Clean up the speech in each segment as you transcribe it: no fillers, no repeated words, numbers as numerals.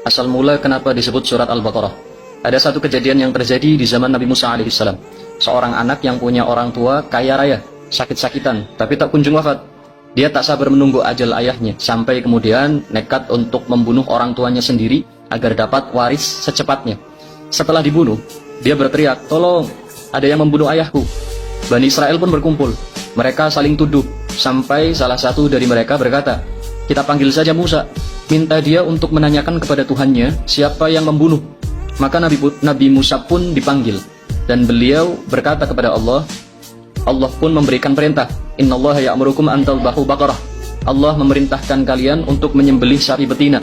Asal mula kenapa disebut surat Al-Baqarah. Ada satu kejadian yang terjadi di zaman Nabi Musa alaihissalam. Seorang anak yang punya orang tua kaya raya, sakit-sakitan, tapi tak kunjung wafat. Dia tak sabar menunggu ajal ayahnya, sampai kemudian nekat untuk membunuh orang tuanya sendiri agar dapat waris secepatnya. Setelah dibunuh, dia berteriak, "Tolong, ada yang membunuh ayahku." Bani Israel pun berkumpul. Mereka saling tuduh, sampai salah satu dari mereka berkata, "Kita panggil saja Musa, minta dia untuk menanyakan kepada Tuhannya siapa yang membunuh." Maka Nabi Musa pun dipanggil, dan beliau berkata kepada Allah. Allah pun memberikan perintah, "Innallaha ya'murukum an tadhbahu baqarah." Allah memerintahkan kalian untuk menyembelih sapi betina.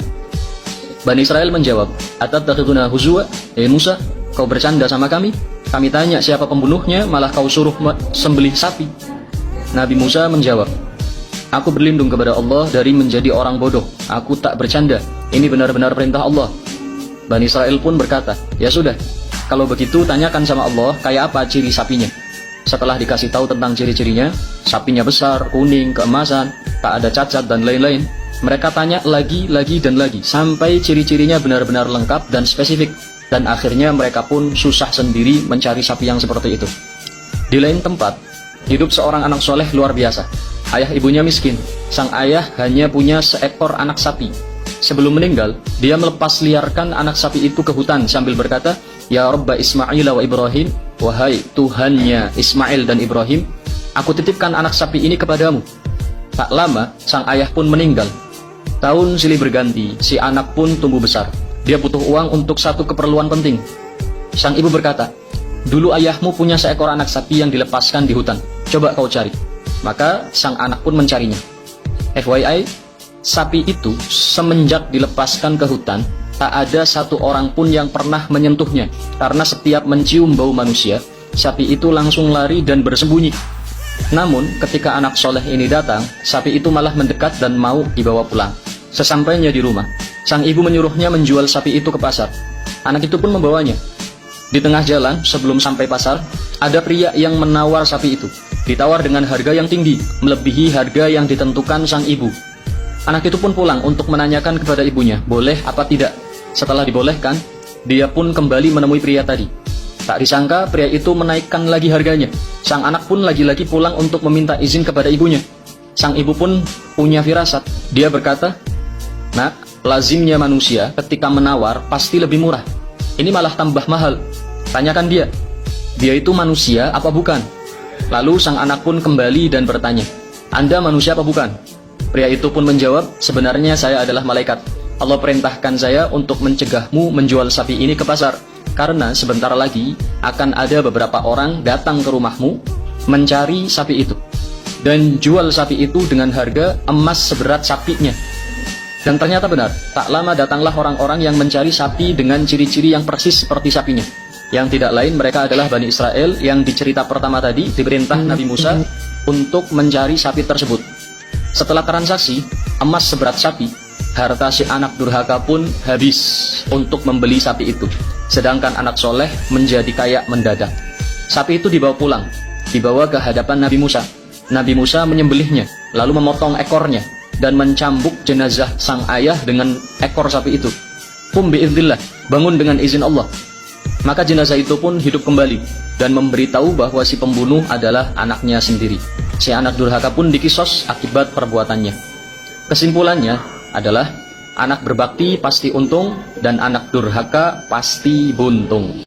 Bani Israel menjawab, "Atattakhiduna huzwa?" Musa, kau bercanda sama kami? Kami tanya siapa pembunuhnya, malah kau suruh sembelih sapi. Nabi Musa menjawab, "Aku berlindung kepada Allah dari menjadi orang bodoh. Aku tak bercanda. Ini benar-benar perintah Allah." Bani Israel pun berkata, "Ya sudah, kalau begitu tanyakan sama Allah kayak apa ciri sapinya." Setelah dikasih tahu tentang ciri-cirinya, sapinya besar, kuning, keemasan, tak ada cacat dan lain-lain. Mereka tanya lagi dan lagi, sampai ciri-cirinya benar-benar lengkap dan spesifik. Dan akhirnya mereka pun susah sendiri mencari sapi yang seperti itu. Di lain tempat, hidup seorang anak soleh luar biasa. Ayah ibunya miskin. Sang ayah hanya punya seekor anak sapi. Sebelum meninggal, dia melepas liarkan anak sapi itu ke hutan sambil berkata, "Ya Rabba Ismail wa Ibrahim, wahai Tuhannya Ismail dan Ibrahim, aku titipkan anak sapi ini kepadamu." Tak lama, sang ayah pun meninggal. Tahun silih berganti, si anak pun tumbuh besar. Dia butuh uang untuk satu keperluan penting. Sang ibu berkata, "Dulu ayahmu punya seekor anak sapi yang dilepaskan di hutan. Coba kau cari." Maka sang anak pun mencarinya. FYI, sapi itu semenjak dilepaskan ke hutan, tak ada satu orang pun yang pernah menyentuhnya. Karena setiap mencium bau manusia, sapi itu langsung lari dan bersembunyi. Namun, ketika anak soleh ini datang, sapi itu malah mendekat dan mau dibawa pulang. Sesampainya di rumah, sang ibu menyuruhnya menjual sapi itu ke pasar. Anak itu pun membawanya. Di tengah jalan, sebelum sampai pasar, ada pria yang menawar sapi itu. Ditawar dengan harga yang tinggi, melebihi harga yang ditentukan sang ibu. Anak itu pun pulang untuk menanyakan kepada ibunya, boleh apa tidak. Setelah dibolehkan, dia pun kembali menemui pria tadi. Tak disangka, pria itu menaikkan lagi harganya. Sang anak pun lagi-lagi pulang untuk meminta izin kepada ibunya. Sang ibu pun punya firasat. Dia berkata, "Nak, lazimnya manusia ketika menawar pasti lebih murah. Ini malah tambah mahal. Tanyakan dia itu manusia apa bukan?" Lalu sang anak pun kembali dan bertanya, "Anda manusia apa bukan?" Pria itu pun menjawab, "Sebenarnya saya adalah malaikat. Allah perintahkan saya untuk mencegahmu menjual sapi ini ke pasar. Karena sebentar lagi akan ada beberapa orang datang ke rumahmu mencari sapi itu. Dan jual sapi itu dengan harga emas seberat sapinya." Dan ternyata benar, tak lama datanglah orang-orang yang mencari sapi dengan ciri-ciri yang persis seperti sapinya. Yang tidak lain mereka adalah Bani Israel yang di cerita pertama tadi diperintah Nabi Musa untuk mencari sapi tersebut. Setelah transaksi, emas seberat sapi, harta si anak durhaka pun habis untuk membeli sapi itu. Sedangkan anak soleh menjadi kaya mendadak. Sapi itu dibawa pulang, dibawa ke hadapan Nabi Musa. Nabi Musa menyembelihnya, lalu memotong ekornya, dan mencambuk jenazah sang ayah dengan ekor sapi itu. "Qum bi'iznillah, bangun dengan izin Allah." Maka jenazah itu pun hidup kembali, dan memberitahu bahwa si pembunuh adalah anaknya sendiri. Si anak durhaka pun dikisos akibat perbuatannya. Kesimpulannya adalah, anak berbakti pasti untung, dan anak durhaka pasti buntung.